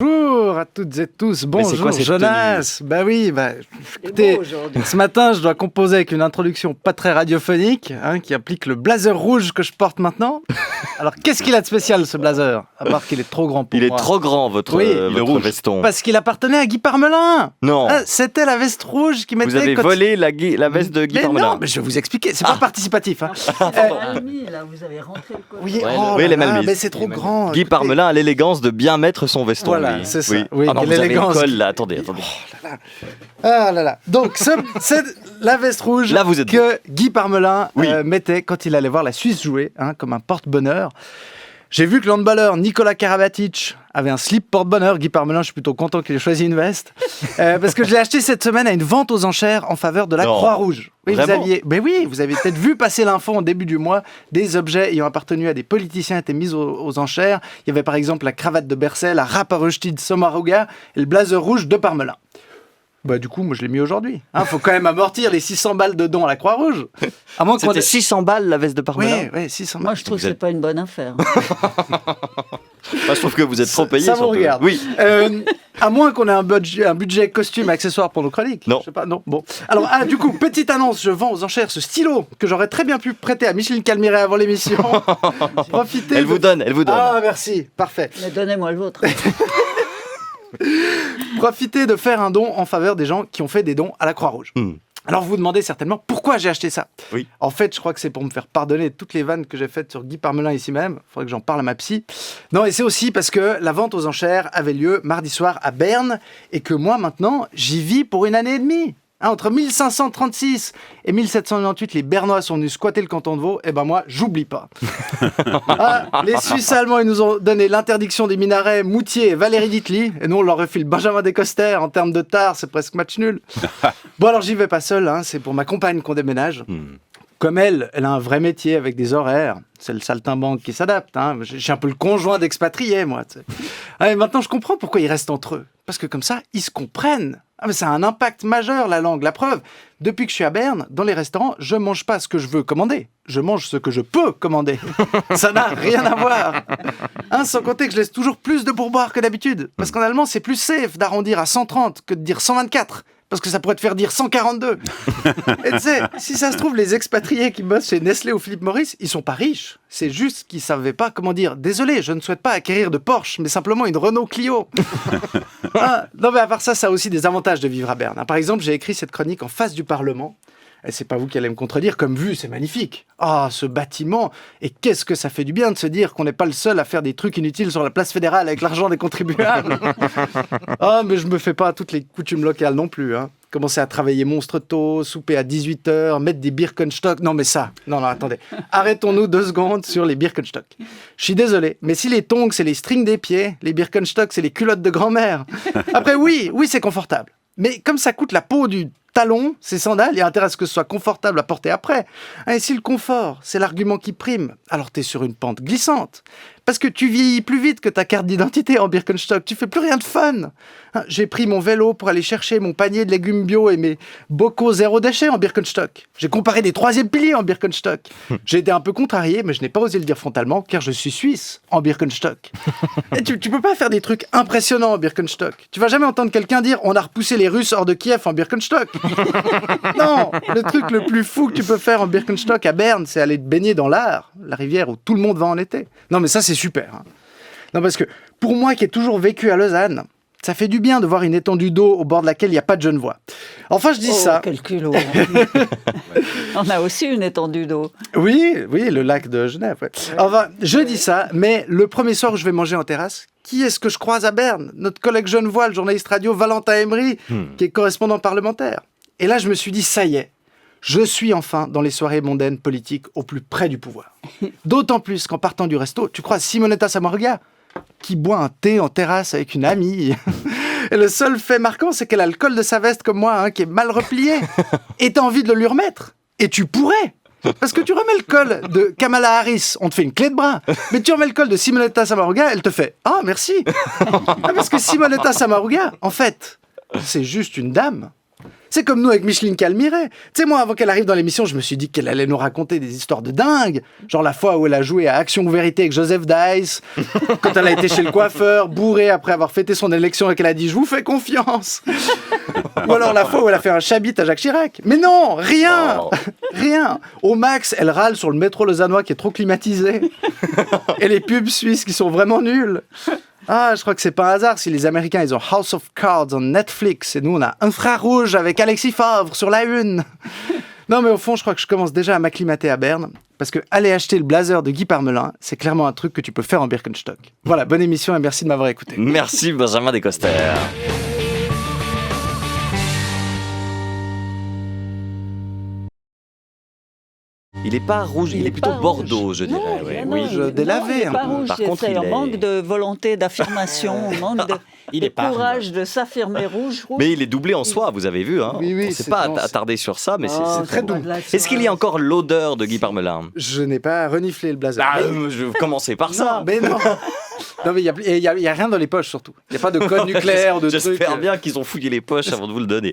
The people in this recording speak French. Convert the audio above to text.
Bonjour à toutes et tous, bonjour Jonas. Bah oui, écoutez, ce matin je dois composer avec une introduction pas très radiophonique, qui implique le blazer rouge que je porte maintenant. Alors qu'est-ce qu'il a de spécial ce blazer? À part qu'il est trop grand pour moi. Il est trop grand votre veston. Parce qu'il appartenait à Guy Parmelin. Non. C'était la veste rouge qui mettait... Vous avez volé la veste de Guy Parmelin. Non, mais je vais vous expliquer, c'est pas participatif. Malmis, là, vous avez rentré le col. Oui, les Malmis. Mais c'est trop grand. Guy Parmelin a l'élégance de bien mettre son veston. Voilà, c'est ça. Oui. Ah non, vous avez le col là, attendez. Ah là là. Donc, c'est la veste rouge là, vous êtes que Guy Parmelin mettait quand il allait voir la Suisse jouer, comme un porte-bonheur. J'ai vu que l'handballeur Nikola Karabatic avait un slip porte-bonheur. Guy Parmelin, je suis plutôt content qu'il ait choisi une veste. Parce que je l'ai acheté cette semaine à une vente aux enchères en faveur de la Croix-Rouge. Oui, vous aviez peut-être vu passer l'info en début du mois. Des objets ayant appartenu à des politiciens étaient mis aux enchères. Il y avait par exemple la cravate de Bercel, la râpe à Rushdie de Sommaruga et le blazer rouge de Parmelin. Du coup, moi, je l'ai mis aujourd'hui. Faut quand même amortir les 600 balles de dons à la Croix-Rouge. C'était 600 balles, la veste de Parmelin. Oui, 600 balles. Moi, je trouve que c'est pas une bonne affaire. Je trouve que vous êtes trop payé. Ça vous regarde. Oui. À moins qu'on ait un budget costume accessoire pour nos chroniques. Non. Je sais pas, non. Bon. Alors, du coup, petite annonce, je vends aux enchères ce stylo que j'aurais très bien pu prêter à Micheline Calmiret avant l'émission. Profitez. Elle vous donne. Ah, merci. Parfait. Mais donnez-moi le vôtre. Profitez de faire un don en faveur des gens qui ont fait des dons à la Croix-Rouge. Alors vous vous demandez certainement pourquoi j'ai acheté ça. Oui. En fait, je crois que c'est pour me faire pardonner toutes les vannes que j'ai faites sur Guy Parmelin ici même. Il faudrait que j'en parle à ma psy. Non, et c'est aussi parce que la vente aux enchères avait lieu mardi soir à Berne et que moi maintenant, j'y vis pour une année et demie. Entre 1536 et 1798, les Bernois sont venus squatter le canton de Vaud. Et moi, j'oublie pas. Les Suisses allemands, ils nous ont donné l'interdiction des minarets Moutier et Valéry Ditli. Et nous, on leur refile Benjamin Descoster. En termes de tard, c'est presque match nul. Alors, j'y vais pas seul. C'est pour ma compagne qu'on déménage. Comme elle a un vrai métier avec des horaires. C'est le saltimbanque qui s'adapte. Je suis un peu le conjoint d'expatriés, moi. Et maintenant, je comprends pourquoi ils restent entre eux. Parce que comme ça, ils se comprennent. Mais ça a un impact majeur, la langue. La preuve, depuis que je suis à Berne, dans les restaurants, je mange pas ce que je veux commander. Je mange ce que je peux commander. Ça n'a rien à voir. Sans compter que je laisse toujours plus de pourboire que d'habitude. Parce qu'en allemand, c'est plus safe d'arrondir à 130 que de dire 124. Parce que ça pourrait te faire dire 142. Et tu sais, si ça se trouve, les expatriés qui bossent chez Nestlé ou Philippe Morris, ils sont pas riches. C'est juste qu'ils savaient pas comment dire. Désolé, je ne souhaite pas acquérir de Porsche, mais simplement une Renault Clio. Non, mais à part ça, ça a aussi des avantages de vivre à Berne. Par exemple, j'ai écrit cette chronique en face du Parlement. Et c'est pas vous qui allez me contredire, comme vue, c'est magnifique. Ce bâtiment. Et qu'est-ce que ça fait du bien de se dire qu'on n'est pas le seul à faire des trucs inutiles sur la place fédérale avec l'argent des contribuables. Mais je me fais pas toutes les coutumes locales non plus. Commencer à travailler monstre tôt, souper à 18h, mettre des Birkenstock. Non, attendez. Arrêtons-nous 2 secondes sur les Birkenstock. Je suis désolé, mais si les tongs, c'est les strings des pieds, les Birkenstock, c'est les culottes de grand-mère. Après, oui, c'est confortable. Mais comme ça coûte la peau du talon, ces sandales, il y a intérêt à ce que ce soit confortable à porter après. Et si le confort, c'est l'argument qui prime, alors t'es sur une pente glissante. Parce que tu vieillis plus vite que ta carte d'identité en Birkenstock. Tu fais plus rien de fun. J'ai pris mon vélo pour aller chercher mon panier de légumes bio et mes bocaux zéro déchet en Birkenstock. J'ai comparé des 3e piliers en Birkenstock. J'ai été un peu contrarié, mais je n'ai pas osé le dire frontalement, car je suis suisse en Birkenstock. Et tu peux pas faire des trucs impressionnants en Birkenstock. Tu vas jamais entendre quelqu'un dire « On a repoussé les Russes hors de Kiev en Birkenstock ». Non, le truc le plus fou que tu peux faire en Birkenstock à Berne, c'est aller te baigner dans l'Aar, la rivière où tout le monde va en été. Non, mais ça, c'est super. Non, parce que pour moi qui ai toujours vécu à Lausanne, ça fait du bien de voir une étendue d'eau au bord de laquelle il n'y a pas de Genevois. Enfin, je dis ça. Quel culot. On a aussi une étendue d'eau. Oui, le lac de Genève. Ouais. Enfin, je dis ça, mais le premier soir où je vais manger en terrasse, qui est-ce que je croise à Berne? Notre collègue genevois, le journaliste radio Valentin Emery, qui est correspondant parlementaire. Et là, je me suis dit, ça y est. Je suis enfin dans les soirées mondaines politiques au plus près du pouvoir. D'autant plus qu'en partant du resto, tu crois Simonetta Sommaruga, qui boit un thé en terrasse avec une amie. Et le seul fait marquant, c'est qu'elle a le col de sa veste comme moi, qui est mal replié. Et t'as envie de le lui remettre. Et tu pourrais. Parce que tu remets le col de Kamala Harris, on te fait une clé de bras. Mais tu remets le col de Simonetta Sommaruga, elle te fait « Ah, merci !» Parce que Simonetta Sommaruga, en fait, c'est juste une dame C'est comme nous avec Micheline Calmiret. Tu sais, moi, avant qu'elle arrive dans l'émission, je me suis dit qu'elle allait nous raconter des histoires de dingue. Genre la fois où elle a joué à Action ou Vérité avec Joseph Dice, quand elle a été chez le coiffeur, bourrée après avoir fêté son élection et qu'elle a dit « Je vous fais confiance ». Ou alors la fois où elle a fait un chabit à Jacques Chirac. Mais non, rien. Rien. Au max, elle râle sur le métro lausannois qui est trop climatisé. Et les pubs suisses qui sont vraiment nuls. Ah, je crois que c'est pas un hasard si les Américains, ils ont House of Cards en Netflix et nous, on a Infrarouge avec Alexis Favre sur la une. Non, mais au fond, je crois que je commence déjà à m'acclimater à Berne parce que aller acheter le blazer de Guy Parmelin, c'est clairement un truc que tu peux faire en Birkenstock. Voilà, bonne émission et merci de m'avoir écouté. Merci Benjamin Descoster. Il n'est pas rouge, il est plutôt bordeaux, je dirais. Non, ouais. non, Oui, je délavais un pas peu. rouge. Par contre, c'est il un est- manque de volonté d'affirmation, un manque Il de est pas courage de s'affirmer rouge. Mais il est doublé en soie, vous avez vu. Hein. Oui, oui, on ne s'est c'est pas dense. attardé sur ça, mais Oh, c'est très doux. Est-ce qu'il y a encore l'odeur de Guy Parmelin? Je n'ai pas reniflé le blazer. Je vais commencer par ça. Non, mais non. Non, mais il y a rien dans les poches surtout. Il n'y a pas de code nucléaire, de trucs. J'espère bien qu'ils ont fouillé les poches avant de vous le donner.